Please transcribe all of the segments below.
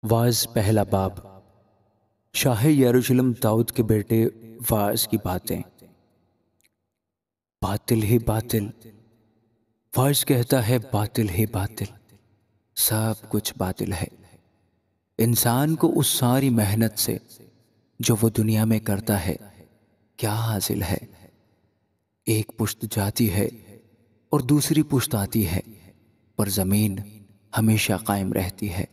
واعظ پہلا باب۔ شاہ یروشلم داؤد کے بیٹے واعظ کی باتیں۔ باطل ہی باطل، واعظ کہتا ہے باطل ہی باطل، سب کچھ باطل ہے۔ انسان کو اس ساری محنت سے جو وہ دنیا میں کرتا ہے کیا حاصل ہے؟ ایک پشت جاتی ہے اور دوسری پشت آتی ہے، پر زمین ہمیشہ قائم رہتی ہے۔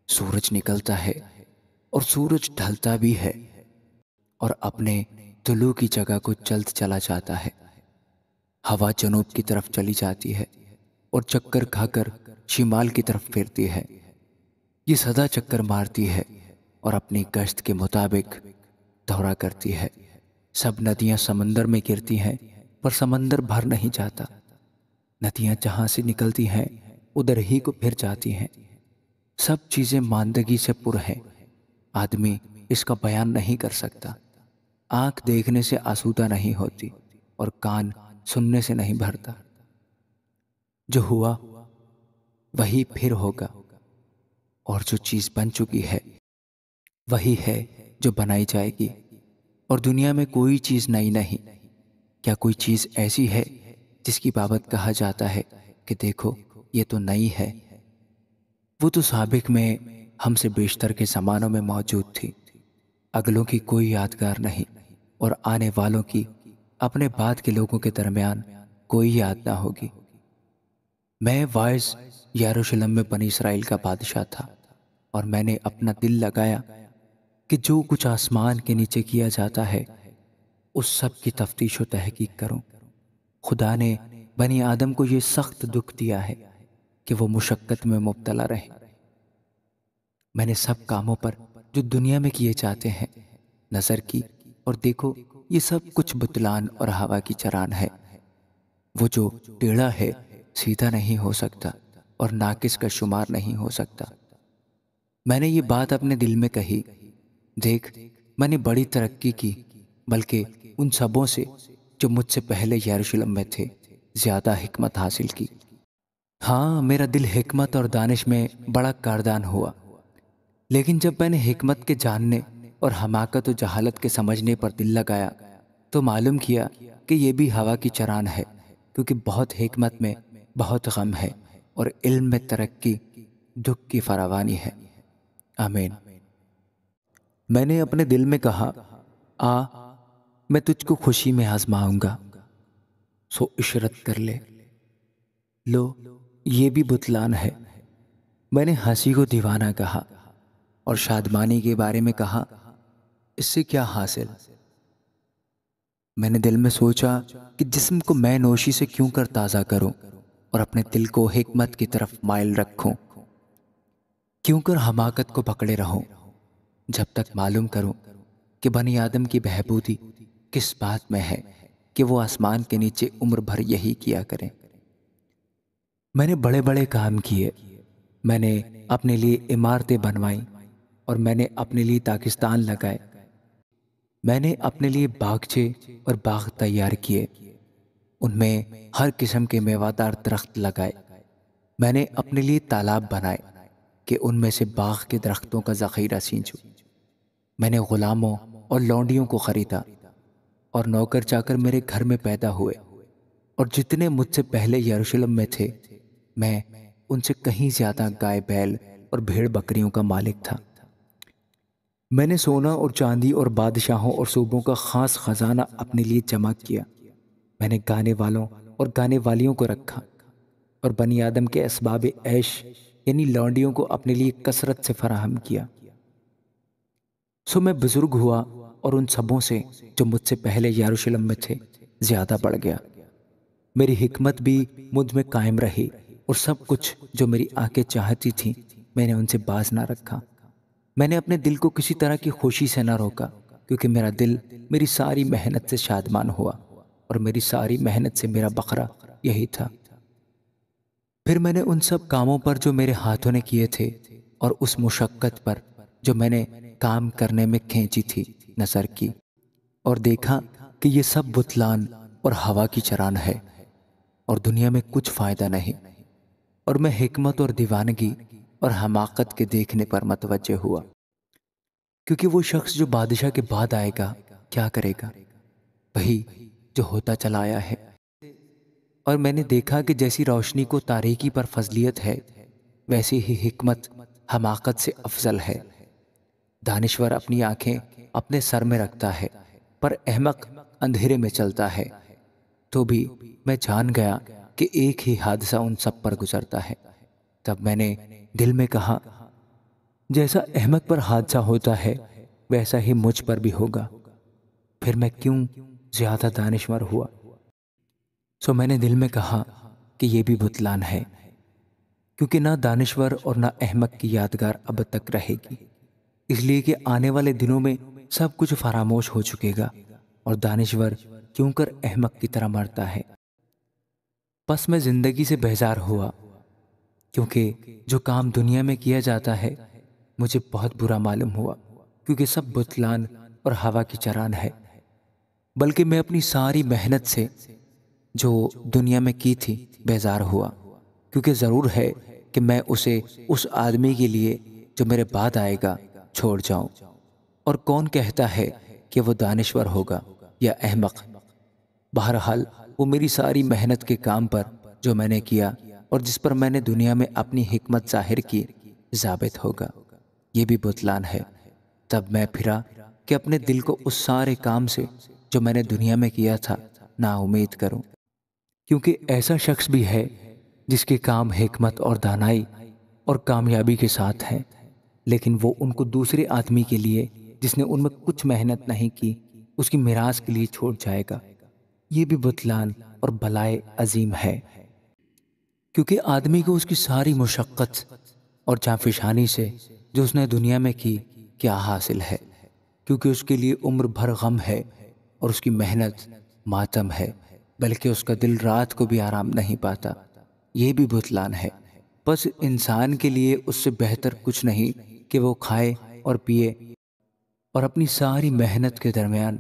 سورج نکلتا ہے اور سورج ڈھلتا بھی ہے اور اپنے طلوع کی جگہ کو چلت چلا جاتا ہے۔ ہوا جنوب کی طرف چلی جاتی ہے اور چکر کھا کر شمال کی طرف پھرتی ہے۔ یہ سدا چکر مارتی ہے اور اپنی گشت کے مطابق دورہ کرتی ہے۔ سب ندیاں سمندر میں گرتی ہیں پر سمندر بھر نہیں جاتا۔ ندیاں جہاں سے نکلتی ہیں ادھر ہی کو پھر جاتی ہیں۔ سب چیزیں ماندگی سے پر ہیں، آدمی اس کا بیان نہیں کر سکتا۔ آنکھ دیکھنے سے آسودہ نہیں ہوتی اور کان سننے سے نہیں بھرتا۔ جو ہوا وہی پھر ہوگا، اور جو چیز بن چکی ہے وہی ہے جو بنائی جائے گی، اور دنیا میں کوئی چیز نئی نہیں۔ کیا کوئی چیز ایسی ہے جس کی بابت کہا جاتا ہے کہ دیکھو یہ تو نئی ہے؟ وہ تو سابق میں ہم سے بیشتر کے زمانوں میں موجود تھی۔ اگلوں کی کوئی یادگار نہیں، اور آنے والوں کی اپنے بعد کے لوگوں کے درمیان کوئی یاد نہ ہوگی۔ میں واعظ یروشلم میں بنی اسرائیل کا بادشاہ تھا، اور میں نے اپنا دل لگایا کہ جو کچھ آسمان کے نیچے کیا جاتا ہے اس سب کی تفتیش و تحقیق کروں۔ خدا نے بنی آدم کو یہ سخت دکھ دیا ہے کہ وہ مشقت میں مبتلا رہے۔ میں نے سب کاموں پر جو دنیا میں کیے جاتے ہیں نظر کی، اور دیکھو یہ سب کچھ بتلان اور ہوا کی چران ہے۔ وہ جو ٹیڑھا ہے سیدھا نہیں ہو سکتا، اور ناقص کا شمار نہیں ہو سکتا۔ میں نے یہ بات اپنے دل میں کہی، دیکھ میں نے بڑی ترقی کی، بلکہ ان سبوں سے جو مجھ سے پہلے یروشلم میں تھے زیادہ حکمت حاصل کی۔ ہاں، میرا دل حکمت اور دانش میں بڑا کاردان ہوا، لیکن جب میں نے حکمت کے جاننے اور حماقت و جہالت کے سمجھنے پر دل لگایا تو معلوم کیا کہ یہ بھی ہوا کی چران ہے، کیونکہ بہت حکمت میں بہت غم ہے، اور علم میں ترقی دکھ کی فراوانی ہے۔ آمین۔ میں نے اپنے دل میں کہا، میں تجھ کو خوشی میں آزماؤں گا، سو عشرت کر لے۔ لو یہ بھی بتلان ہے۔ میں نے ہنسی کو دیوانہ کہا اور شادمانی کے بارے میں کہا، اس سے کیا حاصل؟ میں نے دل میں سوچا کہ جسم کو میں نوشی سے کیوں کر تازہ کروں اور اپنے دل کو حکمت کی طرف مائل رکھوں، کیوں کر حماقت کو پکڑے رہوں جب تک معلوم کروں کہ بنی آدم کی بہبودی کس بات میں ہے کہ وہ آسمان کے نیچے عمر بھر یہی کیا کریں۔ میں نے بڑے بڑے کام کیے، میں نے اپنے لیے عمارتیں بنوائیں، اور میں نے اپنے لیے داغستان لگائے۔ میں نے اپنے لیے باغچے اور باغ تیار کیے، ان میں ہر قسم کے میوہ دار درخت لگائے۔ میں نے اپنے لیے تالاب بنائے کہ ان میں سے باغ کے درختوں کا ذخیرہ سینچوں۔ میں نے غلاموں اور لونڈیوں کو خریدا، اور نوکر چاکر میرے گھر میں پیدا ہوئے، اور جتنے مجھ سے پہلے یروشلم میں تھے میں ان سے کہیں زیادہ گائے بیل اور بھیڑ بکریوں کا مالک تھا۔ میں نے سونا اور چاندی اور بادشاہوں اور صوبوں کا خاص خزانہ اپنے لیے جمع کیا۔ میں نے گانے والوں اور گانے والیوں کو رکھا، اور بنی آدم کے اسباب عیش یعنی لونڈیوں کو اپنے لیے کثرت سے فراہم کیا۔ سو میں بزرگ ہوا اور ان سبوں سے جو مجھ سے پہلے یروشلم میں تھے زیادہ بڑھ گیا۔ میری حکمت بھی مجھ میں قائم رہی، اور سب کچھ جو میری آنکھیں چاہتی تھیں میں نے ان سے باز نہ رکھا۔ میں نے اپنے دل کو کسی طرح کی خوشی سے نہ روکا، کیونکہ میرا دل میری ساری محنت سے شادمان ہوا، اور میری ساری محنت سے میرا بکرا یہی تھا۔ پھر میں نے ان سب کاموں پر جو میرے ہاتھوں نے کیے تھے اور اس مشقت پر جو میں نے کام کرنے میں کھینچی تھی نظر کی، اور دیکھا کہ یہ سب بتلان اور ہوا کی چران ہے، اور دنیا میں کچھ فائدہ نہیں، اور میں حکمت اور دیوانگی اور حماقت کے دیکھنے پر متوجہ ہوا، کیونکہ وہ شخص جو بادشاہ کے بعد آئے گا کیا کرے گا؟ وہی جو ہوتا چلا آیا ہے۔ اور میں نے دیکھا کہ جیسی روشنی کو تاریکی پر فضیلت ہے، ویسی ہی حکمت حماقت سے افضل ہے۔ دانشور اپنی آنکھیں اپنے سر میں رکھتا ہے، پر احمق اندھیرے میں چلتا ہے۔ تو بھی میں جان گیا کہ ایک ہی حادثہ ان سب پر گزرتا ہے۔ تب میں نے دل میں کہا، جیسا احمق پر حادثہ ہوتا ہے ویسا ہی مجھ پر بھی ہوگا، پھر میں کیوں زیادہ دانشور ہوا؟ سو میں نے دل میں کہا کہ یہ بھی بتلان ہے، کیونکہ نہ دانشور اور نہ احمق کی یادگار اب تک رہے گی، اس لیے کہ آنے والے دنوں میں سب کچھ فراموش ہو چکے گا، اور دانشور کیوں کر احمق کی طرح مرتا ہے۔ پس میں زندگی سے بیزار ہوا، کیونکہ جو کام دنیا میں کیا جاتا ہے مجھے بہت برا معلوم ہوا، کیونکہ سب بتلان اور ہوا کی چران ہے۔ بلکہ میں اپنی ساری محنت سے جو دنیا میں کی تھی بیزار ہوا، کیونکہ ضرور ہے کہ میں اسے اس آدمی کے لیے جو میرے بعد آئے گا چھوڑ جاؤں، اور کون کہتا ہے کہ وہ دانشور ہوگا یا احمق؟ بہرحال وہ میری ساری محنت کے کام پر جو میں نے کیا اور جس پر میں نے دنیا میں اپنی حکمت ظاہر کی ثابت ہوگا، یہ بھی بتلان ہے۔ تب میں پھرا کہ اپنے دل کو اس سارے کام سے جو میں نے دنیا میں کیا تھا نا امید کروں، کیونکہ ایسا شخص بھی ہے جس کے کام حکمت اور دانائی اور کامیابی کے ساتھ ہیں، لیکن وہ ان کو دوسرے آدمی کے لیے جس نے ان میں کچھ محنت نہیں کی اس کی میراث کے لیے چھوڑ جائے گا۔ یہ بھی بتلان اور بلائے عظیم ہے، کیونکہ آدمی کو اس کی ساری مشقت اور جانفشانی سے جو اس نے دنیا میں کی کیا حاصل ہے، کیونکہ اس کے لیے عمر بھر غم ہے اور اس کی محنت ماتم ہے، بلکہ اس کا دل رات کو بھی آرام نہیں پاتا۔ یہ بھی بتلان ہے۔ بس انسان کے لیے اس سے بہتر کچھ نہیں کہ وہ کھائے اور پیے اور اپنی ساری محنت کے درمیان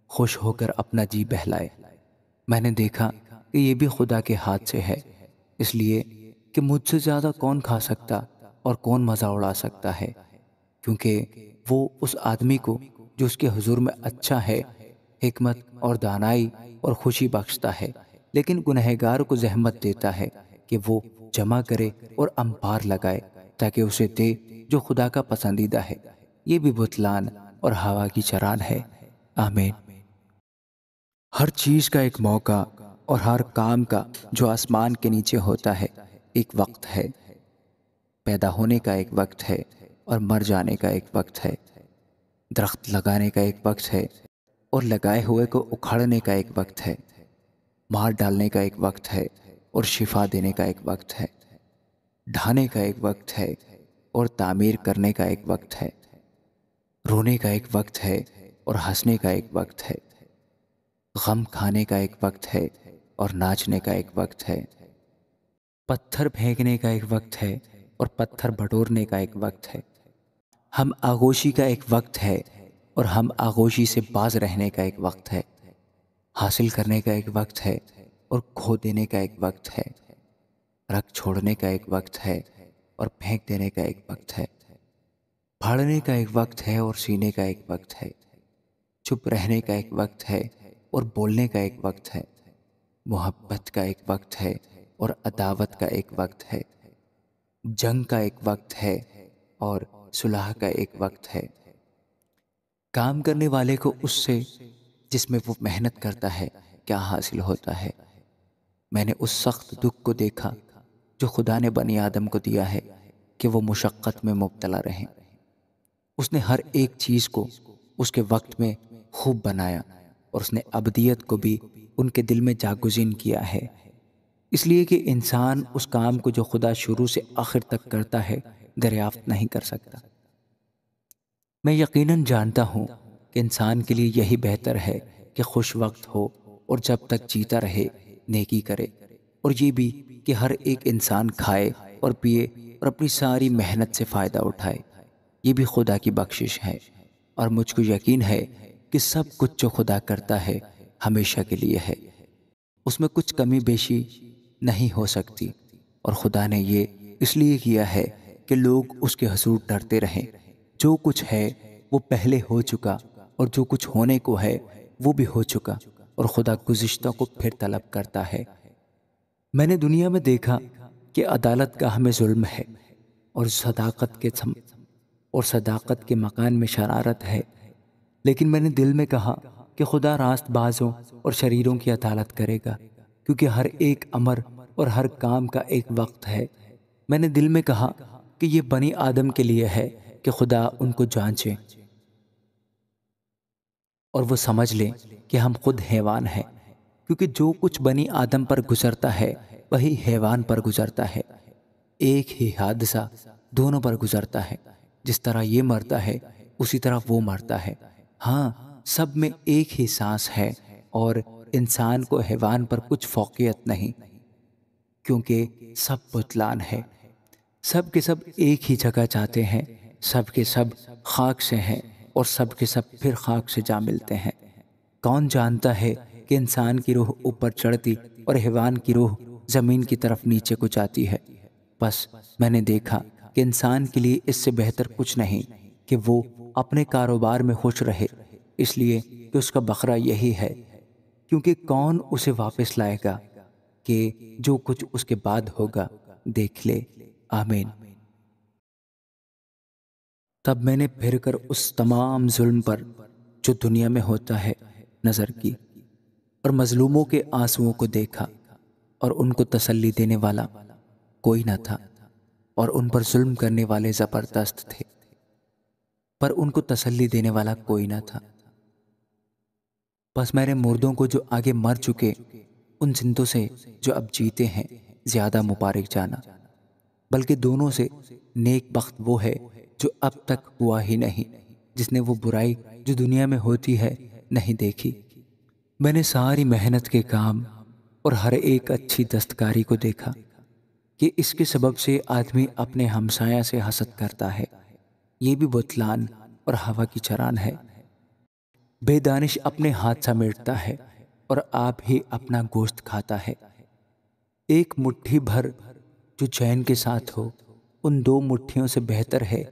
خوش ہو کر اپنا جی بہلائے۔ میں نے دیکھا کہ یہ بھی خدا کے ہاتھ سے ہے، اس لیے کہ مجھ سے زیادہ کون کھا سکتا اور کون مزہ اڑا سکتا ہے، کیونکہ وہ اس آدمی کو جو اس کے حضور میں اچھا ہے حکمت اور دانائی اور خوشی بخشتا ہے، لیکن گنہگار کو زحمت دیتا ہے کہ وہ جمع کرے اور امپار لگائے تاکہ اسے دے جو خدا کا پسندیدہ ہے۔ یہ بھی بتلان اور ہوا کی چران ہے۔ آمین۔ ہر چیز کا ایک موقع اور ہر کام کا جو آسمان کے نیچے ہوتا ہے ایک وقت ہے۔ پیدا ہونے کا ایک وقت ہے اور مر جانے کا ایک وقت ہے۔ درخت لگانے کا ایک وقت ہے اور لگائے ہوئے کو اکھاڑنے کا ایک وقت ہے۔ مار ڈالنے کا ایک وقت ہے اور شفا دینے کا ایک وقت ہے۔ ڈھانے کا ایک وقت ہے اور تعمیر کرنے کا ایک وقت ہے۔ رونے کا ایک وقت ہے اور ہنسنے کا ایک وقت ہے۔ غم کھانے کا ایک وقت ہے اور ناچنے کا ایک وقت ہے۔ پتھر پھینکنے کا ایک وقت ہے اور پتھر بٹورنے کا ایک وقت ہے۔ ہم آغوشی کا ایک وقت ہے اور ہم آغوشی سے باز رہنے کا ایک وقت ہے۔ حاصل کرنے کا ایک وقت ہے اور کھو دینے کا ایک وقت ہے۔ رکھ چھوڑنے کا ایک وقت ہے اور پھینک دینے کا ایک وقت ہے۔ پھاڑنے کا ایک وقت ہے اور سینے کا ایک وقت ہے۔ چپ رہنے کا ایک وقت ہے اور بولنے کا ایک وقت ہے۔ محبت کا ایک وقت ہے اور عداوت کا ایک وقت ہے۔ جنگ کا ایک وقت ہے اور صلح کا ایک وقت ہے۔ کام کرنے والے کو اس سے جس میں وہ محنت کرتا ہے کیا حاصل ہوتا ہے۔ میں نے اس سخت دکھ کو دیکھا جو خدا نے بنی آدم کو دیا ہے کہ وہ مشقت میں مبتلا رہیں۔ اس نے ہر ایک چیز کو اس کے وقت میں خوب بنایا اور اس نے ابدیت کو بھی ان کے دل میں جاگزین کیا ہے، اس لیے کہ انسان اس کام کو جو خدا شروع سے آخر تک کرتا ہے دریافت نہیں کر سکتا۔ میں یقیناً جانتا ہوں کہ انسان کے لیے یہی بہتر ہے کہ خوش وقت ہو اور جب تک جیتا رہے نیکی کرے، اور یہ بھی کہ ہر ایک انسان کھائے اور پیے اور اپنی ساری محنت سے فائدہ اٹھائے۔ یہ بھی خدا کی بخشش ہے، اور مجھ کو یقین ہے کہ سب کچھ جو خدا کرتا ہے ہمیشہ کے لیے ہے، اس میں کچھ کمی بیشی نہیں ہو سکتی، اور خدا نے یہ اس لیے کیا ہے کہ لوگ اس کے حضور ڈرتے رہیں۔ جو کچھ ہے وہ پہلے ہو چکا، اور جو کچھ ہونے کو ہے وہ بھی ہو چکا، اور خدا گزشتہ کو پھر طلب کرتا ہے۔ میں نے دنیا میں دیکھا کہ عدالت گاہ میں ظلم ہے، اور صداقت کے مکان میں شرارت ہے، لیکن میں نے دل میں کہا کہ خدا راست بازوں اور شریروں کی عدالت کرے گا، کیونکہ ہر ایک امر اور ہر کام کا ایک وقت ہے۔ میں نے دل میں کہا کہ یہ بنی آدم کے لیے ہے کہ خدا ان کو جانچے اور وہ سمجھ لیں کہ ہم خود حیوان ہیں، کیونکہ جو کچھ بنی آدم پر گزرتا ہے وہی حیوان پر گزرتا ہے۔ ایک ہی حادثہ دونوں پر گزرتا ہے، جس طرح یہ مرتا ہے اسی طرح وہ مرتا ہے۔ ہاں، سب میں ایک ہی سانس ہے، اور انسان کو حیوان پر کچھ فوقیت نہیں، کیونکہ سب بتلان ہے۔ سب کے سب ایک ہی جگہ جاتے ہیں، سب کے سب خاک سے ہیں، اور سب کے سب پھر خاک سے جا ملتے ہیں۔ کون جانتا ہے کہ انسان کی روح اوپر چڑھتی اور حیوان کی روح زمین کی طرف نیچے کو جاتی ہے؟ بس میں نے دیکھا کہ انسان کے لیے اس سے بہتر کچھ نہیں کہ وہ اپنے کاروبار میں خوش رہے، اس لیے کہ اس کا بکرا یہی ہے، کیونکہ کون اسے واپس لائے گا کہ جو کچھ اس کے بعد ہوگا دیکھ لے۔ آمین۔ تب میں نے پھر کر اس تمام ظلم پر جو دنیا میں ہوتا ہے نظر کی، اور مظلوموں کے آنسوؤں کو دیکھا، اور ان کو تسلی دینے والا کوئی نہ تھا، اور ان پر ظلم کرنے والے زبردست تھے، پر ان کو تسلی دینے والا کوئی نہ تھا۔ بس میں نے مردوں کو جو آگے مر چکے ان زندوں سے جو اب جیتے ہیں زیادہ مبارک جانا، بلکہ دونوں سے نیک بخت وہ ہے جو اب تک ہوا ہی نہیں، جس نے وہ برائی جو دنیا میں ہوتی ہے نہیں دیکھی۔ میں نے ساری محنت کے کام اور ہر ایک اچھی دستکاری کو دیکھا کہ اس کے سبب سے آدمی اپنے ہمسایہ سے حسد کرتا ہے، یہ بھی بتلان اور ہوا کی چران ہے۔ بے دانش اپنے ہاتھ سمیٹتا ہے اور آپ ہی اپنا گوشت کھاتا ہے۔ ایک مٹھی بھر جو چین کے ساتھ ہو ان دو مٹھیوں سے بہتر ہے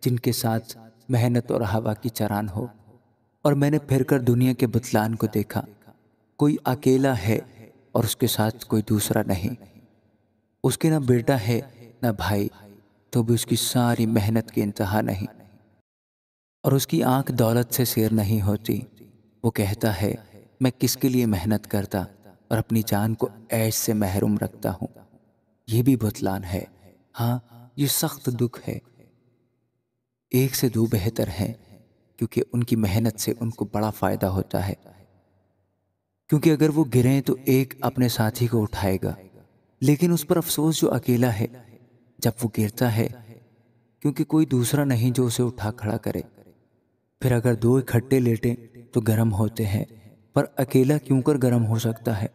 جن کے ساتھ محنت اور ہوا کی چران ہو۔ اور میں نے پھر کر دنیا کے بتلان کو دیکھا، کوئی اکیلا ہے اور اس کے ساتھ کوئی دوسرا نہیں، اس کے نہ بیٹا ہے نہ بھائی، تو بھی اس کی ساری محنت کی انتہا نہیں، اور اس کی آنکھ دولت سے سیر نہیں ہوتی۔ وہ کہتا ہے میں کس کے لیے محنت کرتا اور اپنی جان کو عیش سے محروم رکھتا ہوں۔ یہ بھی بتلان ہے۔ ہاں، یہ سخت دکھ ہے۔ ایک سے دو بہتر ہیں، کیونکہ ان کی محنت سے ان کو بڑا فائدہ ہوتا ہے، کیونکہ اگر وہ گریں تو ایک اپنے ساتھی کو اٹھائے گا، لیکن اس پر افسوس جو اکیلا ہے جب وہ گرتا ہے، کیونکہ کوئی دوسرا نہیں جو اسے اٹھا کھڑا کرے۔ پھر اگر دو اکٹھے لیٹیں تو گرم ہوتے ہیں، پر اکیلا کیوں کر گرم ہو سکتا ہے؟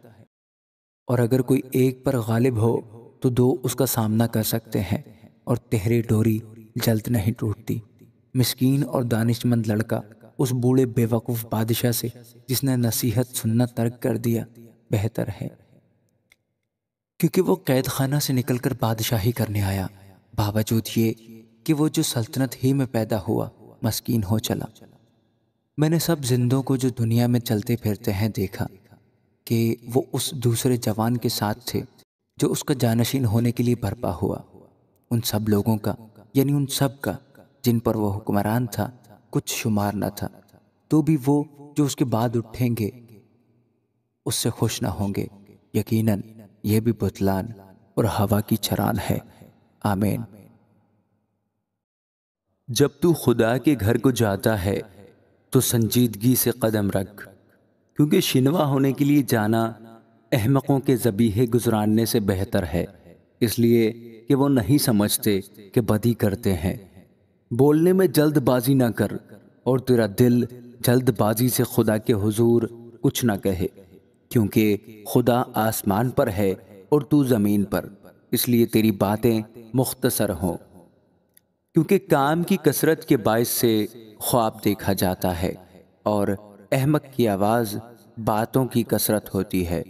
اور اگر کوئی ایک پر غالب ہو تو دو اس کا سامنا کر سکتے ہیں، اور تہری ڈوری جلد نہیں ٹوٹتی۔ مسکین اور دانش مند لڑکا اس بوڑھے بے وقوف بادشاہ سے جس نے نصیحت سننا ترک کر دیا بہتر ہے، کیونکہ وہ قید خانہ سے نکل کر بادشاہی کرنے آیا، باوجود یہ کہ وہ جو سلطنت ہی میں پیدا ہوا مسکین ہو چلا۔ میں نے سب زندوں کو جو دنیا میں چلتے پھرتے ہیں دیکھا کہ وہ اس دوسرے جوان کے ساتھ تھے جو اس کا جانشین ہونے کے لیے برپا ہوا۔ ان سب لوگوں کا، یعنی ان سب کا جن پر وہ حکمران تھا، کچھ شمار نہ تھا، تو بھی وہ جو اس کے بعد اٹھیں گے اس سے خوش نہ ہوں گے۔ یقیناً یہ بھی بتلان اور ہوا کی چران ہے۔ آمین۔ جب تو خدا کے گھر کو جاتا ہے تو سنجیدگی سے قدم رکھ، کیونکہ شنوا ہونے کے لیے جانا احمقوں کے ذبیحے گزراننے سے بہتر ہے، اس لیے کہ وہ نہیں سمجھتے کہ بدی کرتے ہیں۔ بولنے میں جلد بازی نہ کر، اور تیرا دل جلد بازی سے خدا کے حضور کچھ نہ کہے، کیونکہ خدا آسمان پر ہے اور تو زمین پر، اس لیے تیری باتیں مختصر ہوں، کیونکہ کام کی کثرت کے باعث سے خواب دیکھا جاتا ہے، اور احمق کی آواز باتوں کی کثرت ہوتی ہے۔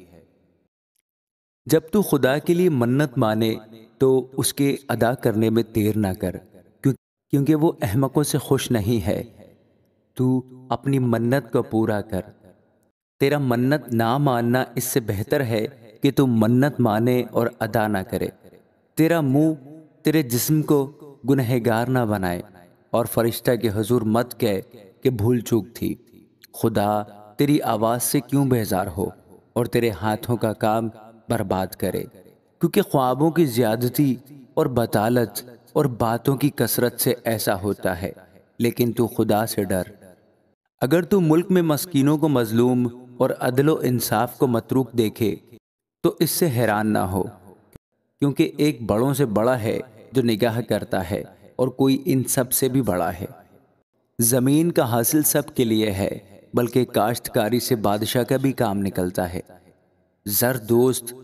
جب تو خدا کے لیے منت مانے تو اس کے ادا کرنے میں دیر نہ کر، کیونکہ وہ احمقوں سے خوش نہیں ہے۔ تو اپنی منت کو پورا کر۔ تیرا منت نہ ماننا اس سے بہتر ہے کہ تو منت مانے اور ادا نہ کرے۔ تیرا منہ تیرے جسم کو گنہگار نہ بنائے، اور فرشتہ کے حضور مت کہے کہ بھول چوک تھی۔ خدا تیری آواز سے کیوں بیزار ہو اور تیرے ہاتھوں کا کام برباد کرے، کیونکہ خوابوں کی زیادتی اور بطالت اور باتوں کی کثرت سے ایسا ہوتا ہے، لیکن تو خدا سے ڈر۔ اگر تو ملک میں مسکینوں کو مظلوم اور عدل و انصاف کو متروک دیکھے تو اس سے حیران نہ ہو، کیونکہ ایک بڑوں سے بڑا ہے جو نگاہ کرتا ہے، اور کوئی ان سب سے بھی بڑا ہے۔ زمین کا حاصل سب کے لیے ہے، بلکہ کاشتکاری سے بادشاہ کا بھی کام نکلتا ہے۔ زر دوست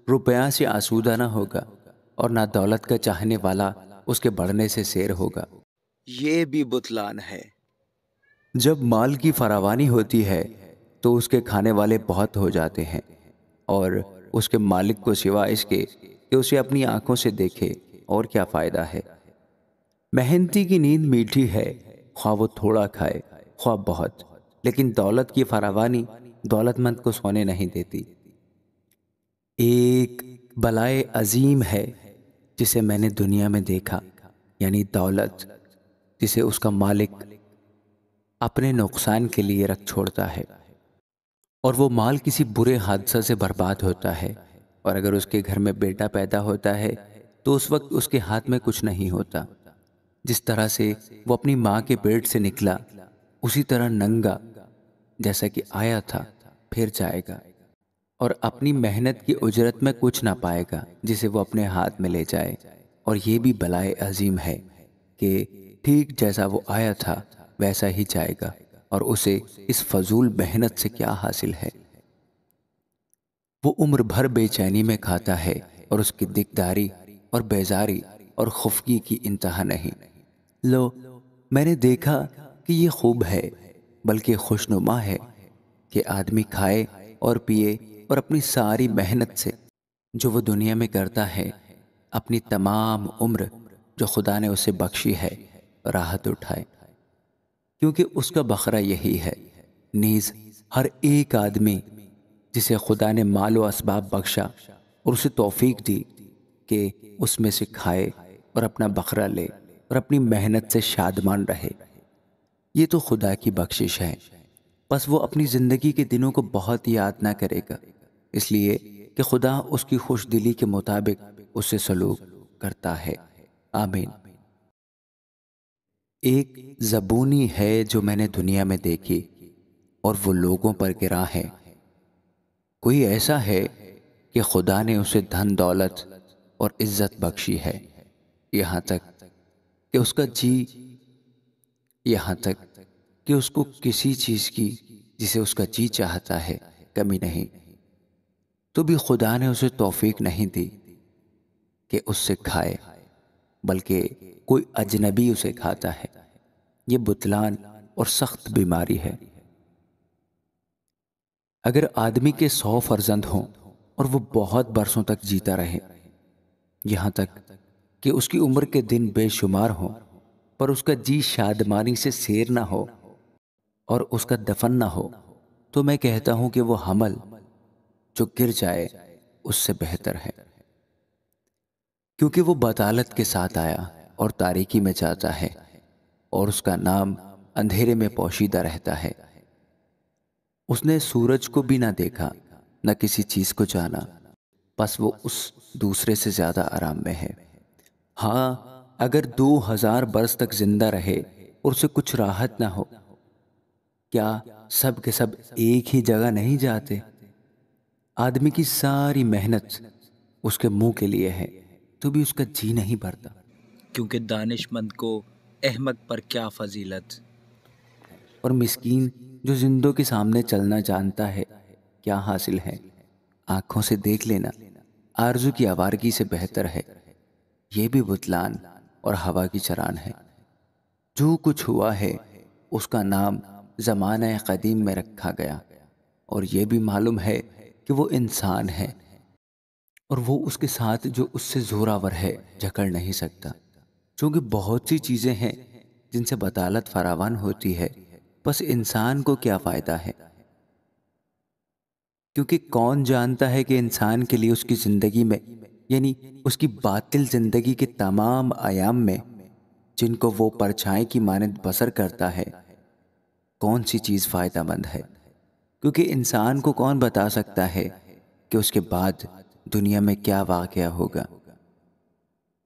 روپیہ سے آسودہ نہ ہوگا، اور نہ دولت کا چاہنے والا اس کے بڑھنے سے سیر ہوگا۔ یہ بھی بتلان ہے۔ جب مال کی فراوانی ہوتی ہے تو اس کے کھانے والے بہت ہو جاتے ہیں، اور اس کے مالک کو سوائے اس کے کہ اسے اپنی آنکھوں سے دیکھے اور کیا فائدہ ہے۔ محنتی کی نیند میٹھی ہے، خواہ وہ تھوڑا کھائے خواہ بہت، لیکن دولت کی فراوانی دولت مند کو سونے نہیں دیتی۔ ایک بلائے عظیم ہے جسے میں نے دنیا میں دیکھا، یعنی دولت، جسے اس کا مالک اپنے نقصان کے لیے رکھ چھوڑتا ہے، اور وہ مال کسی برے حادثہ سے برباد ہوتا ہے، اور اگر اس کے گھر میں بیٹا پیدا ہوتا ہے تو اس وقت اس کے ہاتھ میں کچھ نہیں ہوتا۔ جس طرح سے وہ اپنی ماں کے پیٹ سے نکلا، اسی طرح ننگا جیسا کہ آیا تھا پھر جائے گا، اور اپنی محنت کی اجرت میں کچھ نہ پائے گا جسے وہ اپنے ہاتھ میں لے جائے۔ اور یہ بھی بلائے عظیم ہے کہ ٹھیک جیسا وہ آیا تھا ویسا ہی جائے گا، اور اسے اس فضول محنت سے کیا حاصل ہے۔ وہ عمر بھر بے چینی میں کھاتا ہے، اور اس کی دکداری اور بیزاری اور خفگی کی انتہا نہیں۔ لو، میں نے دیکھا کہ یہ خوب ہے، بلکہ خوشنما ہے کہ آدمی کھائے اور پیے اور اپنی ساری محنت سے جو وہ دنیا میں کرتا ہے، اپنی تمام عمر جو خدا نے اسے بخشی ہے راحت اٹھائے، کیونکہ اس کا بخرہ یہی ہے۔ نیز ہر ایک آدمی جسے خدا نے مال و اسباب بخشا اور اسے توفیق دی کہ اس میں سے کھائے اور اپنا بخرہ لے اور اپنی محنت سے شادمان رہے، یہ تو خدا کی بخشش ہے۔ پس وہ اپنی زندگی کے دنوں کو بہت یاد نہ کرے گا، اس لیے کہ خدا اس کی خوش دلی کے مطابق اس سے سلوک کرتا ہے۔ آمین۔ ایک زبونی ہے جو میں نے دنیا میں دیکھی، اور وہ لوگوں پر گراں ہے۔ کوئی ایسا ہے کہ خدا نے اسے دھن دولت اور عزت بخشی ہے، یہاں تک کہ اس کو کسی چیز کی جسے اس کا جی چاہتا ہے کمی نہیں، تو بھی خدا نے اسے توفیق نہیں دی کہ اس سے کھائے، بلکہ کوئی اجنبی اسے کھاتا ہے۔ یہ بتلان اور سخت بیماری ہے۔ اگر آدمی کے 100 فرزند ہوں اور وہ بہت برسوں تک جیتا رہے، یہاں تک کہ اس کی عمر کے دن بے شمار ہوں، پر اس کا جی شادمانی سے سیر نہ ہو اور اس کا دفن نہ ہو، تو میں کہتا ہوں کہ وہ حمل جو گر جائے اس سے بہتر ہے، کیونکہ وہ بطالت کے ساتھ آیا اور تاریکی میں جاتا ہے، اور اس کا نام اندھیرے میں پوشیدہ رہتا ہے۔ اس نے سورج کو بھی نہ دیکھا، نہ کسی چیز کو جانا، پس وہ اس دوسرے سے زیادہ آرام میں ہے۔ ہاں، اگر 2000 برس تک زندہ رہے اور اسے کچھ راحت نہ ہو، کیا سب کے سب ایک ہی جگہ نہیں جاتے؟ آدمی کی ساری محنت اس کے منہ کے لیے ہے، تو بھی اس کا جی نہیں بھرتا، کیونکہ دانش مند کو احمق پر کیا فضیلت، اور مسکین جو زندوں کے سامنے چلنا جانتا ہے کیا حاصل ہے؟ آنکھوں سے دیکھ لینا آرزو کی آوارگی سے بہتر ہے۔ یہ بھی بتلان اور ہوا کی چران ہے۔ جو کچھ ہوا ہے اس کا نام زمانہ قدیم میں رکھا گیا، اور یہ بھی معلوم ہے کہ وہ انسان ہے۔ اور وہ اس کے ساتھ جو اس سے زوراور ہے جھگڑ نہیں سکتا، چونکہ بہت سی چیزیں ہیں جن سے بطالت فراوان ہوتی ہے، بس انسان کو کیا فائدہ ہے؟ کیونکہ کون جانتا ہے کہ انسان کے لیے اس کی زندگی میں، یعنی اس کی باطل زندگی کے تمام ایام میں، جن کو وہ پرچھائی کی مانند بسر کرتا ہے، کون سی چیز فائدہ مند ہے؟ کیونکہ انسان کو کون بتا سکتا ہے کہ اس کے بعد دنیا میں کیا واقعہ ہوگا؟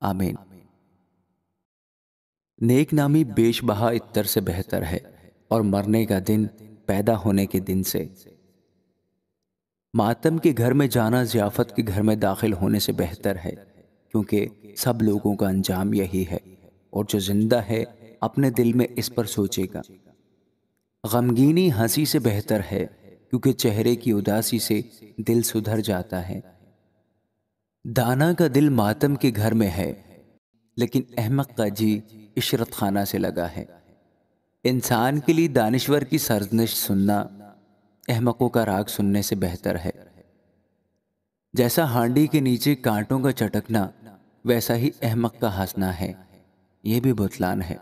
آمین۔ نیک نامی بیش بہا اتر سے بہتر ہے، اور مرنے کا دن پیدا ہونے کے دن سے۔ ماتم کے گھر میں جانا ضیافت کے گھر میں داخل ہونے سے بہتر ہے، کیونکہ سب لوگوں کا انجام یہی ہے، اور جو زندہ ہے اپنے دل میں اس پر سوچے گا۔ غمگینی ہنسی سے بہتر ہے، کیونکہ چہرے کی اداسی سے دل سدھر جاتا ہے۔ دانا کا دل ماتم کے گھر میں ہے، لیکن احمق کا جی عشرت خانہ سے لگا ہے۔ انسان کے لیے دانشور کی سرزنش سننا احمقوں کا راگ سننے سے بہتر ہے۔ جیسا ہانڈی کے نیچے کانٹوں کا چٹکنا، ویسا ہی احمق کا ہنسنا ہے، یہ بھی بہتان ہے۔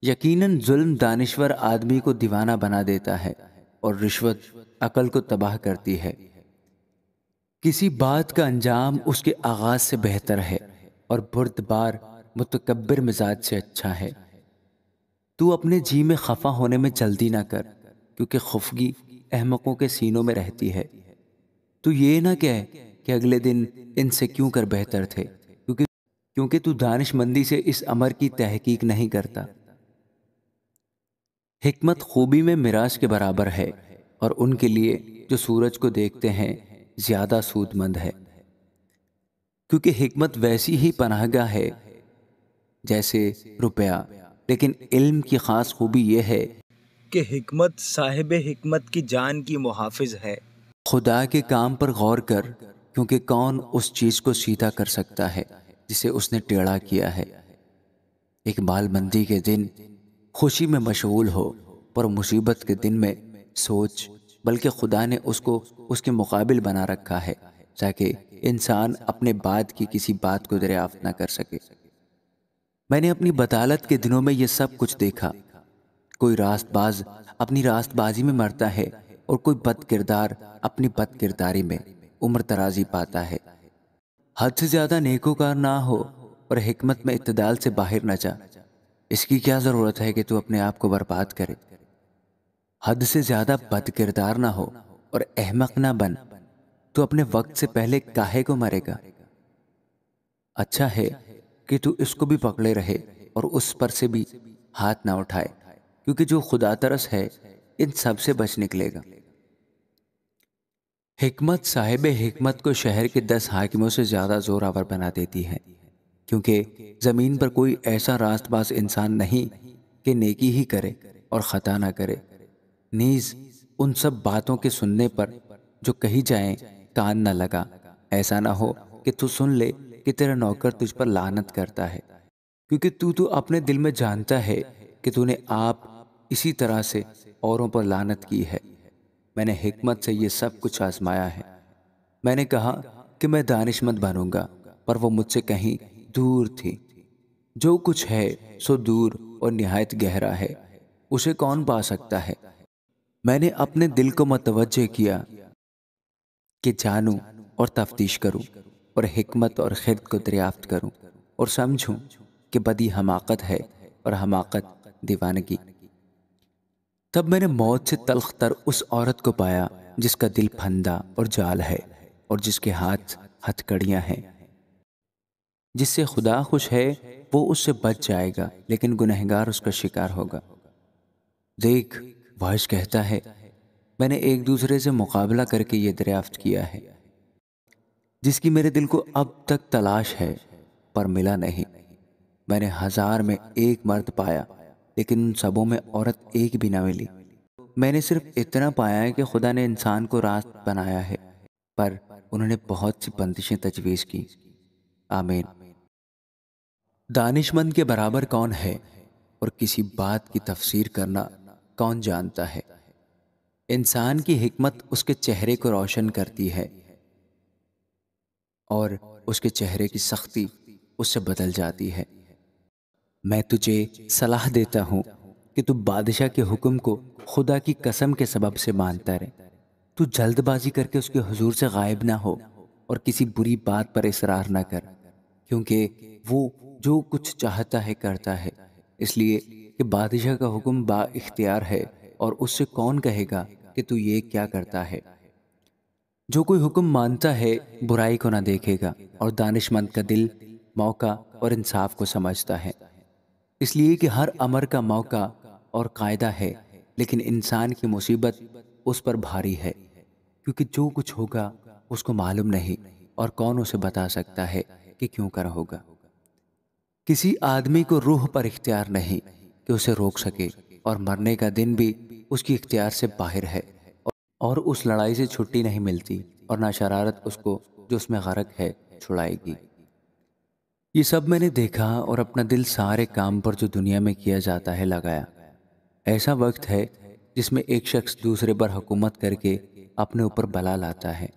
یقیناً ظلم دانشور آدمی کو دیوانہ بنا دیتا ہے، اور رشوت عقل کو تباہ کرتی ہے۔ کسی بات کا انجام اس کے آغاز سے بہتر ہے، اور بردبار متکبر مزاج سے اچھا ہے۔ تو اپنے جی میں خفا ہونے میں جلدی نہ کر، کیونکہ خفگی احمقوں کے سینوں میں رہتی ہے۔ تو یہ نہ کہے کہ اگلے دن ان سے کیوں کر بہتر تھے، کیونکہ تو دانش مندی سے اس امر کی تحقیق نہیں کرتا۔ حکمت خوبی میں میراث کے برابر ہے، اور ان کے لیے جو سورج کو دیکھتے ہیں زیادہ سود مند ہے، کیونکہ حکمت ویسی ہی پناہ گاہ ہے جیسے روپیہ، لیکن علم کی خاص خوبی یہ ہے کہ حکمت صاحب حکمت کی جان کی محافظ ہے۔ خدا کے کام پر غور کر، کیونکہ کون اس چیز کو سیدھا کر سکتا ہے جسے اس نے ٹیڑھا کیا ہے۔ اقبال مندی کے دن خوشی میں مشغول ہو، پر مصیبت کے دن میں سوچ، بلکہ خدا نے اس کو اس کے مقابل بنا رکھا ہے تاکہ انسان اپنے بعد کی کسی بات کو دریافت نہ کر سکے۔ میں نے اپنی بطالت کے دنوں میں یہ سب کچھ دیکھا۔ کوئی راست باز اپنی راست بازی میں مرتا ہے، اور کوئی بد کردار اپنی بد کرداری میں عمر درازی پاتا ہے۔ حد سے زیادہ نیکوکار نہ ہو، اور حکمت میں اعتدال سے باہر نہ جا۔ اس کی کیا ضرورت ہے کہ تو اپنے آپ کو برباد کرے؟ حد سے زیادہ بد کردار نہ ہو اور احمق نہ بن، تو اپنے وقت سے پہلے کاہے کو مرے گا؟ اچھا ہے کہ تو اس کو بھی پکڑے رہے اور اس پر سے بھی ہاتھ نہ اٹھائے، کیونکہ جو خدا ترس ہے ان سب سے بچ نکلے گا۔ حکمت صاحب حکمت کو شہر کے 10 حاکموں سے زیادہ زوراور بنا دیتی ہے، کیونکہ زمین پر کوئی ایسا راست باز انسان نہیں کہ نیکی ہی کرے اور خطا نہ کرے۔ نیز ان سب باتوں کے سننے پر جو کہی جائیں کان نہ لگا، ایسا نہ ہو کہ تو سن لے کہ تیرا نوکر تجھ پر لعنت کرتا ہے، کیونکہ تو اپنے دل میں جانتا ہے کہ تو نے آپ اسی طرح سے اوروں پر لعنت کی ہے۔ میں نے حکمت سے یہ سب کچھ آزمایا ہے۔ میں نے کہا کہ میں دانش مند بنوں گا، پر وہ مجھ سے کہیں دور تھی۔ جو کچھ ہے سو دور اور نہایت گہرا ہے، اسے کون پا سکتا ہے؟ میں نے اپنے دل کو متوجہ کیا کہ جانوں اور تفتیش کروں، اور حکمت اور خرد کو دریافت کروں، اور سمجھوں کہ بدی حماقت ہے اور حماقت دیوانگی۔ تب میں نے موت سے تلخ تر اس عورت کو پایا جس کا دل پھندا اور جال ہے، اور جس کے ہاتھ ہتھ کڑیاں ہیں۔ جس سے خدا خوش ہے وہ اس سے بچ جائے گا، لیکن گنہگار اس کا شکار ہوگا۔ دیکھ، وحش کہتا ہے، میں نے ایک دوسرے سے مقابلہ کر کے یہ دریافت کیا ہے، جس کی میرے دل کو اب تک تلاش ہے پر ملا نہیں۔ میں نے 1000 میں ایک مرد پایا، لیکن ان سبوں میں عورت ایک بھی نہ ملی۔ میں نے صرف اتنا پایا ہے کہ خدا نے انسان کو راست بنایا ہے، پر انہوں نے بہت سی بندشیں تجویز کی۔ آمین۔ دانش مند کے برابر کون ہے، اور کسی بات کی تفسیر کرنا کون جانتا ہے؟ انسان کی حکمت اس کے چہرے کو روشن کرتی ہے، اور اس کے چہرے کی سختی اس سے بدل جاتی ہے۔ میں تجھے صلاح دیتا ہوں کہ تو بادشاہ کے حکم کو خدا کی قسم کے سبب سے مانتا رہے۔ تو جلد بازی کر کے اس کے حضور سے غائب نہ ہو اور کسی بری بات پر اصرار نہ کر، کیونکہ وہ جو کچھ چاہتا ہے کرتا ہے، اس لیے کہ بادشاہ کا حکم با اختیار ہے، اور اس سے کون کہے گا کہ تو یہ کیا کرتا ہے؟ جو کوئی حکم مانتا ہے برائی کو نہ دیکھے گا، اور دانش مند کا دل موقع اور انصاف کو سمجھتا ہے۔ اس لیے کہ ہر امر کا موقع اور قاعدہ ہے، لیکن انسان کی مصیبت اس پر بھاری ہے، کیونکہ جو کچھ ہوگا اس کو معلوم نہیں، اور کون اسے بتا سکتا ہے کہ کیوں کر ہوگا۔ کسی آدمی کو روح پر اختیار نہیں کہ اسے روک سکے، اور مرنے کا دن بھی اس کی اختیار سے باہر ہے، اور اس لڑائی سے چھٹی نہیں ملتی، اور نہ شرارت اس کو جو اس میں غرق ہے چھڑائے گی۔ یہ سب میں نے دیکھا اور اپنا دل سارے کام پر جو دنیا میں کیا جاتا ہے لگایا۔ ایسا وقت ہے جس میں ایک شخص دوسرے پر حکومت کر کے اپنے اوپر بلا لاتا ہے۔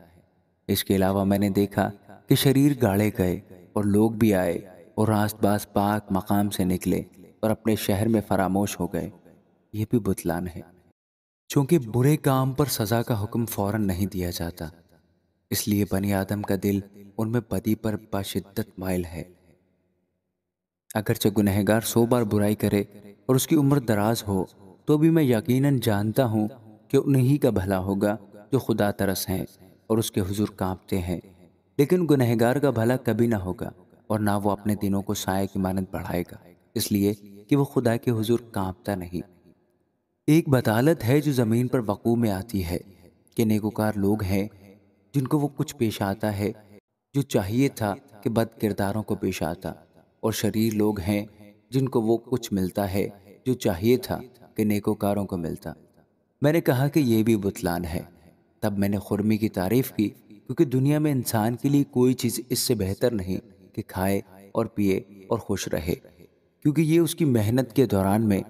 اس کے علاوہ میں نے دیکھا کہ شریر گاڑے گئے، اور لوگ بھی آئے اور راست باز پاک مقام سے نکلے اور اپنے شہر میں فراموش ہو گئے۔ یہ بھی بتلان ہے، چونکہ برے کام پر سزا کا حکم فوراً نہیں دیا جاتا، اس لیے بنی آدم کا دل ان میں بدی پر بشدت مائل ہے۔ اگرچہ گنہگار 100 بار برائی کرے اور اس کی عمر دراز ہو، تو بھی میں یقیناً جانتا ہوں کہ انہی کا بھلا ہوگا جو خدا ترس ہیں اور اس کے حضور کانپتے ہیں۔ لیکن گنہگار کا بھلا کبھی نہ ہوگا، اور نہ وہ اپنے دنوں کو سائے کی مانند بڑھائے گا، اس لیے کہ وہ خدا کے حضور کانپتا نہیں۔ ایک بطالت ہے جو زمین پر وقوع میں آتی ہے کہ نیکوکار لوگ ہیں جن کو وہ کچھ پیش آتا ہے جو چاہیے تھا کہ بد کرداروں کو پیش آتا، اور شریر لوگ ہیں جن کو وہ کچھ ملتا ہے جو چاہیے تھا کہ نیکوکاروں کو ملتا۔ میں نے کہا کہ یہ بھی بتلان ہے۔ تب میں نے خرمی کی تعریف کی، کیونکہ دنیا میں انسان کے لیے کوئی چیز اس سے بہتر نہیں کہ کھائے اور پیے اور خوش رہے، کیونکہ یہ اس کی محنت کے دوران میں،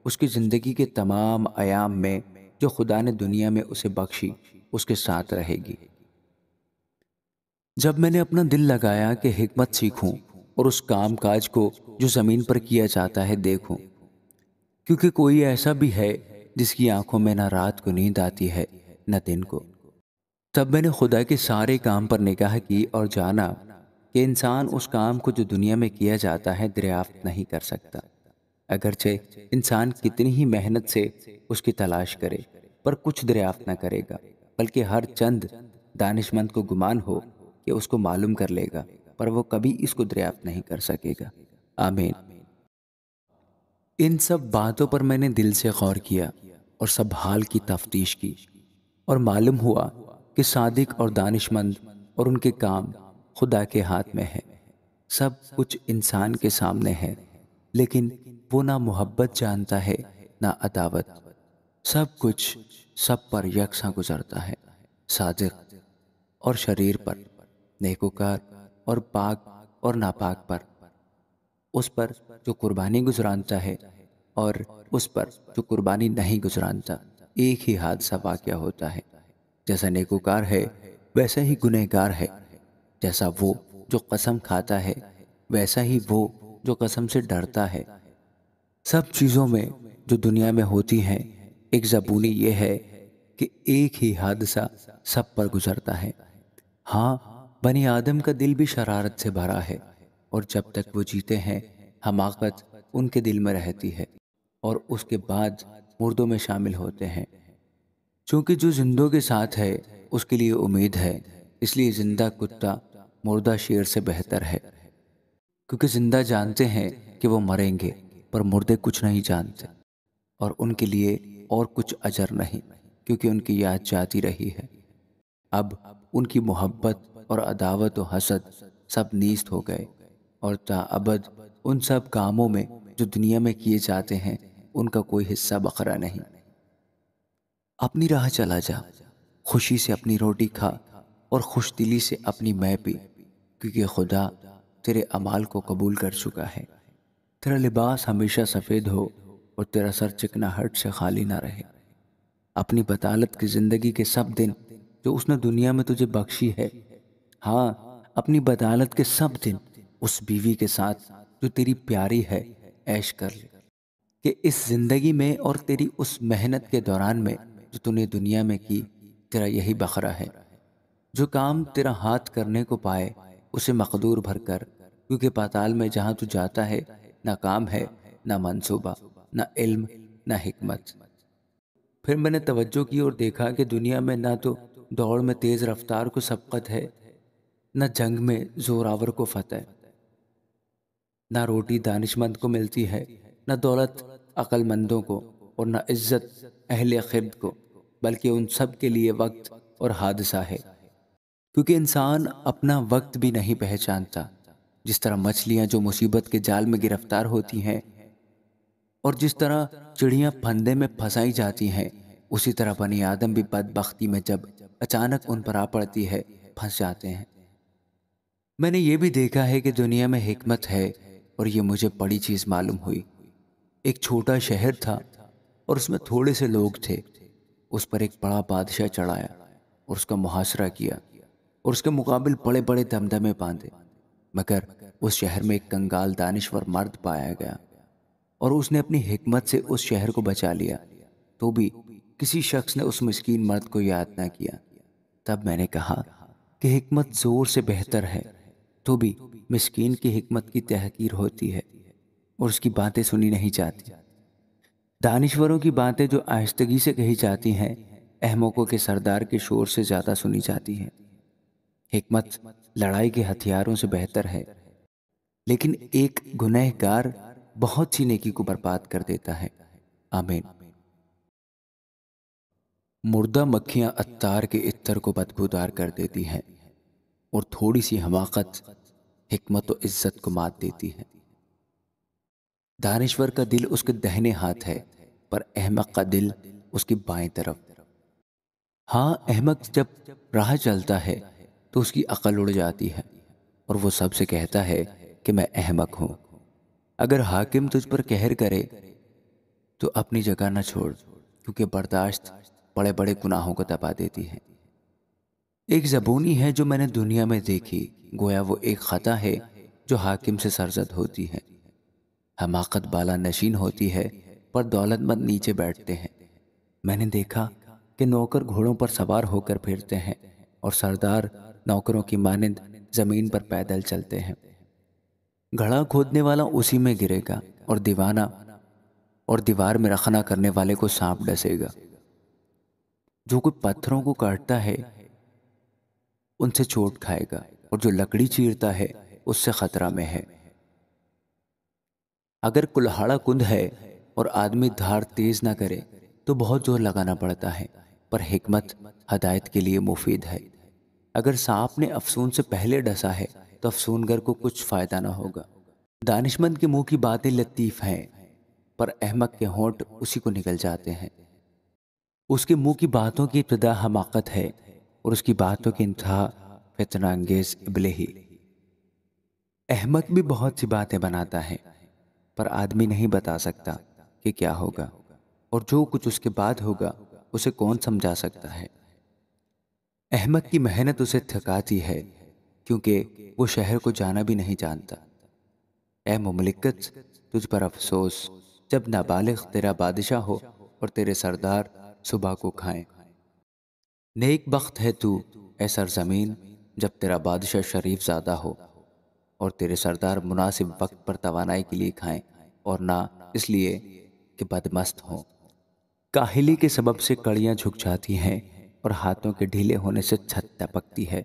اس کی زندگی کے تمام ایام میں جو خدا نے دنیا میں اسے بخشی، اس کے ساتھ رہے گی۔ جب میں نے اپنا دل لگایا کہ حکمت سیکھوں اور اس کام کاج کو جو زمین پر کیا جاتا ہے دیکھوں، کیونکہ کوئی ایسا بھی ہے جس کی آنکھوں میں نہ رات کو نیند آتی ہے نہ دن کو، تب میں نے خدا کے سارے کام پر نگاہ کی اور جانا کہ انسان اس کام کو جو دنیا میں کیا جاتا ہے دریافت نہیں کر سکتا، اگرچہ انسان کتنی ہی محنت سے اس کی تلاش کرے، پر کچھ دریافت نہ کرے گا، بلکہ ہر چند دانش مند کو گمان ہو کہ اس کو معلوم کر لے گا، پر وہ کبھی اس کو دریافت نہیں کر سکے گا۔ آمین۔ ان سب باتوں پر میں نے دل سے غور کیا اور سب حال کی تفتیش کی، اور معلوم ہوا کہ صادق اور دانش مند اور ان کے کام خدا کے ہاتھ میں ہے۔ سب کچھ انسان کے سامنے ہے، لیکن وہ نہ محبت جانتا ہے نہ عداوت۔ سب کچھ سب پر یکساں گزرتا ہے، صادق اور شریر پر، نیکوکار اور پاک اور ناپاک پر، اس پر جو قربانی گزرانتا ہے اور اس پر جو قربانی نہیں گزرانتا، ایک ہی حادثہ واقع ہوتا ہے۔ جیسا نیکوکار ہے ویسا ہی گنہگار ہے، جیسا وہ جو قسم کھاتا ہے ویسا ہی وہ جو قسم سے ڈرتا ہے۔ سب چیزوں میں جو دنیا میں ہوتی ہیں ایک زبونی یہ ہے کہ ایک ہی حادثہ سب پر گزرتا ہے۔ ہاں، بنی آدم کا دل بھی شرارت سے بھرا ہے، اور جب تک وہ جیتے ہیں حماقت ان کے دل میں رہتی ہے، اور اس کے بعد مردوں میں شامل ہوتے ہیں۔ چونکہ جو زندوں کے ساتھ ہے اس کے لیے امید ہے، اس لیے زندہ کتا مردہ شیر سے بہتر ہے، کیونکہ زندہ جانتے ہیں کہ وہ مریں گے، پر مردے کچھ نہیں جانتے، اور ان کے لیے اور کچھ اجر نہیں، کیونکہ ان کی یاد جاتی رہی ہے۔ اب ان کی محبت اور عداوت و حسد سب نیست ہو گئے، اور تا ابد ان سب کاموں میں جو دنیا میں کیے جاتے ہیں ان کا کوئی حصہ بقرہ نہیں۔ اپنی راہ چلا جا، خوشی سے اپنی روٹی کھا اور خوش دلی سے اپنی مے پی، کیونکہ خدا تیرے اعمال کو قبول کر چکا ہے۔ تیرا لباس ہمیشہ سفید ہو اور تیرا سر چکنا ہٹ سے خالی نہ رہے۔ اپنی بطالت کی زندگی کے سب دن جو اس نے دنیا میں تجھے بخشی ہے، ہاں، اپنی بدالت کے سب دن اس بیوی کے ساتھ جو تیری پیاری ہے عیش کر لے، کہ اس زندگی میں اور تیری اس محنت کے دوران میں جو تو نے دنیا میں کی، تیرا یہی بخرا ہے۔ جو کام تیرا ہاتھ کرنے کو پائے اسے مقدور بھر کر، کیونکہ پاتال میں جہاں تو جاتا ہے نہ کام ہے، نہ منصوبہ، نہ علم، نہ حکمت۔ پھر میں نے توجہ کی اور دیکھا کہ دنیا میں نہ تو دوڑ میں تیز رفتار کو سبقت ہے، نہ جنگ میں زوراور کو فتح، نہ روٹی دانشمند کو ملتی ہے، نہ دولت عقل مندوں کو، اور نہ عزت اہل خرد کو، بلکہ ان سب کے لیے وقت اور حادثہ ہے، کیونکہ انسان اپنا وقت بھی نہیں پہچانتا۔ جس طرح مچھلیاں جو مصیبت کے جال میں گرفتار ہوتی ہیں، اور جس طرح چڑیاں پھندے میں پھنسائی جاتی ہیں، اسی طرح بنی آدم بھی بدبختی میں جب اچانک ان پر آ پڑتی ہے پھنس جاتے ہیں۔ میں نے یہ بھی دیکھا ہے کہ دنیا میں حکمت ہے، اور یہ مجھے بڑی چیز معلوم ہوئی۔ ایک چھوٹا شہر تھا اور اس میں تھوڑے سے لوگ تھے۔ اس پر ایک بڑا بادشاہ چڑھایا اور اس کا محاصرہ کیا، اور اس کے مقابل بڑے بڑے دمدمے باندھے، مگر اس شہر میں ایک کنگال دانشور مرد پایا گیا، اور اس نے اپنی حکمت سے اس شہر کو بچا لیا۔ تو بھی کسی شخص نے اس مسکین مرد کو یاد نہ کیا۔ تب میں نے کہا کہ حکمت زور سے بہتر ہے، تو بھی مسکین کی حکمت کی تحقیر ہوتی ہے اور اس کی باتیں سنی نہیں جاتی۔ دانشوروں کی باتیں جو آہستگی سے کہی جاتی ہیں، احمقوں کے سردار کے شور سے زیادہ سنی جاتی ہیں۔ حکمت لڑائی کے ہتھیاروں سے بہتر ہے، لیکن ایک گنہگار بہت سی نیکی کو برباد کر دیتا ہے۔ آمین۔ مردہ مکھیاں عطار کے عطر کو بدبودار کر دیتی ہیں، اور تھوڑی سی حماقت حکمت و عزت کو مات دیتی ہے۔ دانشور کا دل اس کے دہنے ہاتھ ہے، پر احمق کا دل اس کی بائیں طرف۔ ہاں، احمق جب راہ چلتا ہے تو اس کی عقل اڑ جاتی ہے، اور وہ سب سے کہتا ہے کہ میں احمق ہوں۔ اگر حاکم تجھ پر قہر کرے تو اپنی جگہ نہ چھوڑ، کیونکہ برداشت بڑے بڑے گناہوں کو دبا دیتی ہے۔ ایک زبونی ہے جو میں نے دنیا میں دیکھی، گویا وہ ایک خطا ہے جو حاکم سے سرزد ہوتی ہے۔ حماقت بالا نشین ہوتی ہے، پر دولت مند نیچے بیٹھتے ہیں۔ میں نے دیکھا کہ نوکر گھوڑوں پر سوار ہو کر پھرتے ہیں، اور سردار نوکروں کی مانند زمین پر پیدل چلتے ہیں۔ گھڑا کھودنے والا اسی میں گرے گا، اور دیوار میں رخنا کرنے والے کو سانپ ڈسے گا۔ جو کوئی پتھروں کو کاٹتا ہے ان سے چوٹ کھائے گا، اور جو لکڑی چیرتا ہے اس سے خطرہ میں ہے۔ اگر کلہاڑا کند ہے اور آدمی دھار تیز نہ کرے تو بہت زور لگانا پڑتا ہے، پر حکمت ہدایت کے لیے مفید ہے۔ اگر سانپ نے افسون سے پہلے ڈسا ہے تو افسونگر کو کچھ فائدہ نہ ہوگا۔ دانشمند کے منہ کی باتیں لطیف ہیں، پر احمق کے ہونٹ اسی کو نگل جاتے ہیں۔ اس کے منہ کی باتوں کی ابتدا حماقت ہے، اور اس کی باتوں کی انتہا فتنہ انگیز ابلہی۔ احمق بھی بہت سی باتیں بناتا ہے، پر آدمی نہیں بتا سکتا کہ کیا ہوگا، اور جو کچھ اس کے بعد ہوگا اسے کون سمجھا سکتا ہے۔ احمق کی محنت اسے تھکاتی ہے، کیونکہ وہ شہر کو جانا بھی نہیں جانتا۔ اے مملکت، تجھ پر افسوس جب نابالغ تیرا بادشاہ ہو اور تیرے سردار صبح کو کھائیں۔ نیک بخت ہے تو اے سرزمین جب تیرا بادشاہ شریف زادہ ہو اور تیرے سردار مناسب وقت پر توانائی کے لیے کھائیں، اور نہ اس لیے کہ بدمست ہوں۔ کاہلی کے سبب سے کڑیاں جھک جاتی ہیں، اور ہاتھوں کے ڈھیلے ہونے سے چھت ٹپکتی ہے۔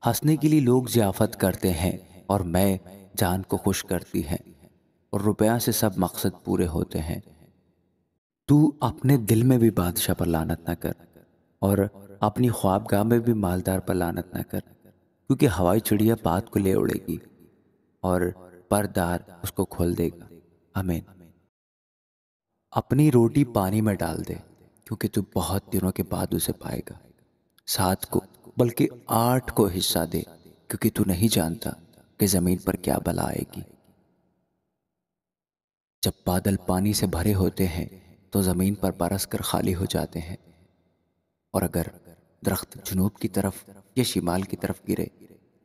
ہنسنے کے لیے لوگ ضیافت کرتے ہیں، اور میں جان کو خوش کرتی ہے، اور روپیہ سے سب مقصد پورے ہوتے ہیں۔ تو اپنے دل میں بھی بادشاہ پر لعنت نہ کر، اور اپنی خوابگاہ میں بھی مالدار پر لعنت نہ کر، کیونکہ ہوائی چڑیا بات کو لے اڑے گی اور پردار اس کو کھول دے گا۔ آمین۔ اپنی روٹی پانی میں ڈال دے، کیونکہ تو بہت دنوں کے بعد اسے پائے گا۔ 7 کو بلکہ 8 کو حصہ دے، کیونکہ تو نہیں جانتا کہ زمین پر کیا بلا آئے گی۔ جب بادل پانی سے بھرے ہوتے ہیں تو زمین پر برس کر خالی ہو جاتے ہیں، اور اگر درخت جنوب کی طرف یا شمال کی طرف گرے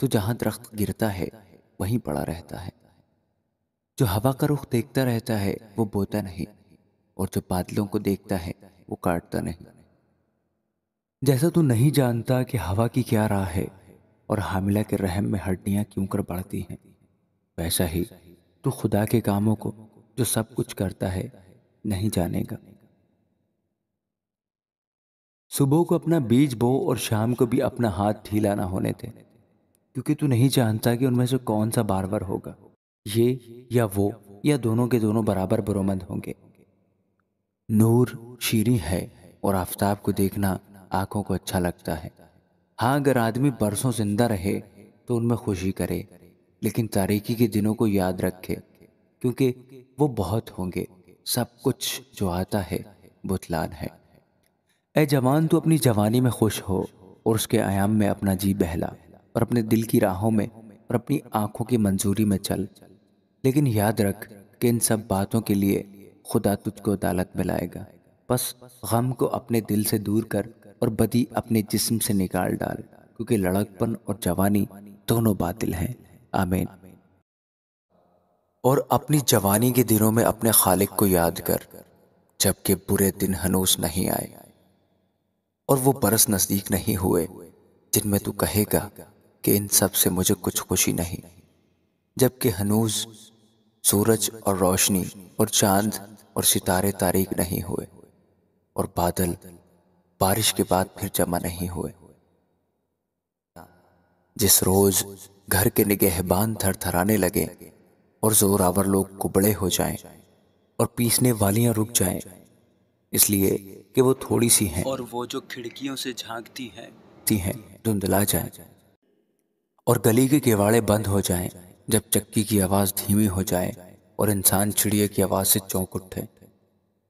تو جہاں درخت گرتا ہے وہیں پڑا رہتا ہے۔ جو ہوا کا رخ دیکھتا رہتا ہے وہ بوتا نہیں، اور جو بادلوں کو دیکھتا ہے وہ کاٹتا نہیں۔ جیسا تو نہیں جانتا کہ ہوا کی کیا راہ ہے اور حاملہ کے رحم میں ہڈیاں کیوں کر بڑھتی ہیں، ویسا ہی تو خدا کے کاموں کو جو سب کچھ کرتا ہے نہیں جانے گا۔ صبح کو اپنا بیج بو اور شام کو بھی اپنا ہاتھ ڈھیلا نہ ہونے دے، کیونکہ تو نہیں جانتا کہ ان میں سے کون سا بارور ہوگا، یہ یا وہ، یا دونوں کے دونوں برابر برومند ہوں گے۔ نور شیریں ہے اور آفتاب کو دیکھنا آنکھوں کو اچھا لگتا ہے۔ ہاں، اگر آدمی برسوں زندہ رہے تو ان میں خوشی کرے، لیکن تاریکی کے دنوں کو یاد رکھے، کیونکہ وہ بہت ہوں گے۔ سب کچھ جو آتا ہے بتلان ہے۔ اے جوان، تو اپنی جوانی میں خوش ہو اور اس کے ایام میں اپنا جی بہلا، اور اپنے دل کی راہوں میں اور اپنی آنکھوں کی منظوری میں چل، لیکن یاد رکھ کہ ان سب باتوں کے لیے خدا تجھ کو عدالت میں لائے گا۔ بس غم کو اپنے دل سے دور کر اور بدی اپنے جسم سے نکال ڈال، کیونکہ لڑکپن اور جوانی دونوں باطل ہیں۔ آمین۔ اور اپنی جوانی کے دنوں میں اپنے خالق کو یاد کر، جبکہ برے دن ہنوز نہیں آئے اور وہ برس نزدیک نہیں ہوئے جن میں تو کہے گا کہ ان سب سے مجھے کچھ خوشی نہیں، جبکہ ہنوز سورج اور روشنی اور چاند اور ستارے تاریک نہیں ہوئے، اور بادل بارش کے بعد پھر جمع نہیں ہوئے۔ جس روز گھر کے نگہبان تھر تھرانے لگے اور زوراور لوگ کبڑے ہو جائیں اور پیسنے والیاں رک جائیں، اس لیے کہ وہ تھوڑی سی ہیں، اور وہ جو کھڑکیوں سے جھانکتی ہیں دھندلا جائیں، اور گلی کے کیواڑے بند ہو جائیں، جب چکی کی آواز دھیمی ہو جائے اور انسان چڑیے کی آواز سے چونک اٹھے،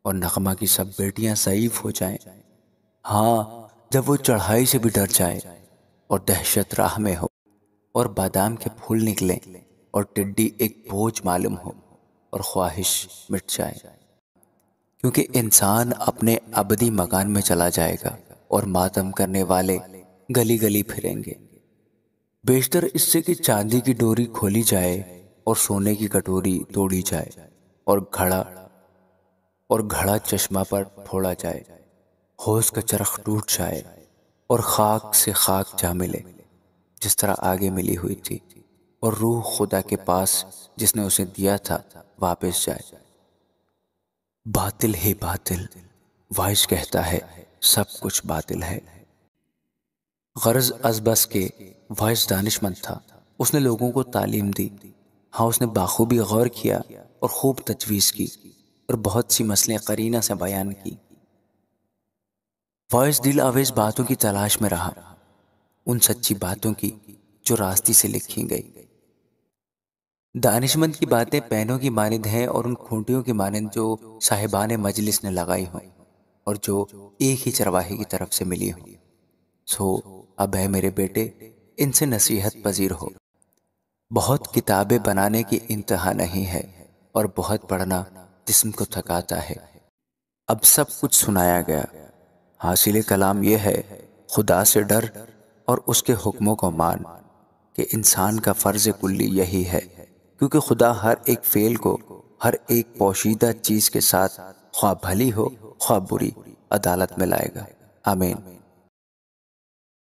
اور نغمہ کی سب بیٹیاں ضعیف ہو جائیں۔ ہاں، جب وہ چڑھائی سے بھی ڈر جائے اور دہشت راہ میں ہو، اور بادام کے پھول نکلیں اور ٹڈی ایک بوجھ معلوم ہو اور خواہش مٹ جائے، کیونکہ انسان اپنے ابدی مکان میں چلا جائے گا اور ماتم کرنے والے گلی گلی پھریں گے۔ بیشتر اس سے کہ چاندی کی ڈوری کھولی جائے اور سونے کی کٹوری توڑی جائے اور گھڑا چشمہ پر پھوڑا جائے، ہوش کا چرخ ٹوٹ جائے اور خاک سے خاک جا ملے جس طرح آگے ملی ہوئی تھی، اور روح خدا کے پاس جس نے اسے دیا تھا واپس جائے۔ باطل ہی باطل، وائس کہتا ہے سب کچھ باطل ہے۔ غرض از بس کے وائس دانش مند تھا، اس نے لوگوں کو تعلیم دی۔ ہاں، اس نے بخوبی غور کیا اور خوب تجویز کی اور بہت سی مسئلیں قرینہ سے بیان کی۔ وائس دل آویز باتوں کی تلاش میں رہا، ان سچی باتوں کی جو راستی سے لکھی گئی۔ دانش مند کی باتیں پینوں کی مانند ہیں اور ان کھونٹیوں کی مانند جو صاحبان مجلس نے لگائی ہوں اور جو ایک ہی چرواہے کی طرف سے ملی ہوں۔ سو اب ہے میرے بیٹے، ان سے نصیحت پذیر ہو۔ بہت کتابیں بنانے کی انتہا نہیں ہے، اور بہت پڑھنا جسم کو تھکاتا ہے۔ اب سب کچھ سنایا گیا، حاصل کلام یہ ہے، خدا سے ڈر اور اس کے حکموں کو مان، کہ انسان کا فرض کلی یہی ہے، کیونکہ خدا ہر ایک فعل کو ہر ایک پوشیدہ چیز کے ساتھ، خواہ بھلی ہو خواہ بری، عدالت میں لائے گا۔ آمین۔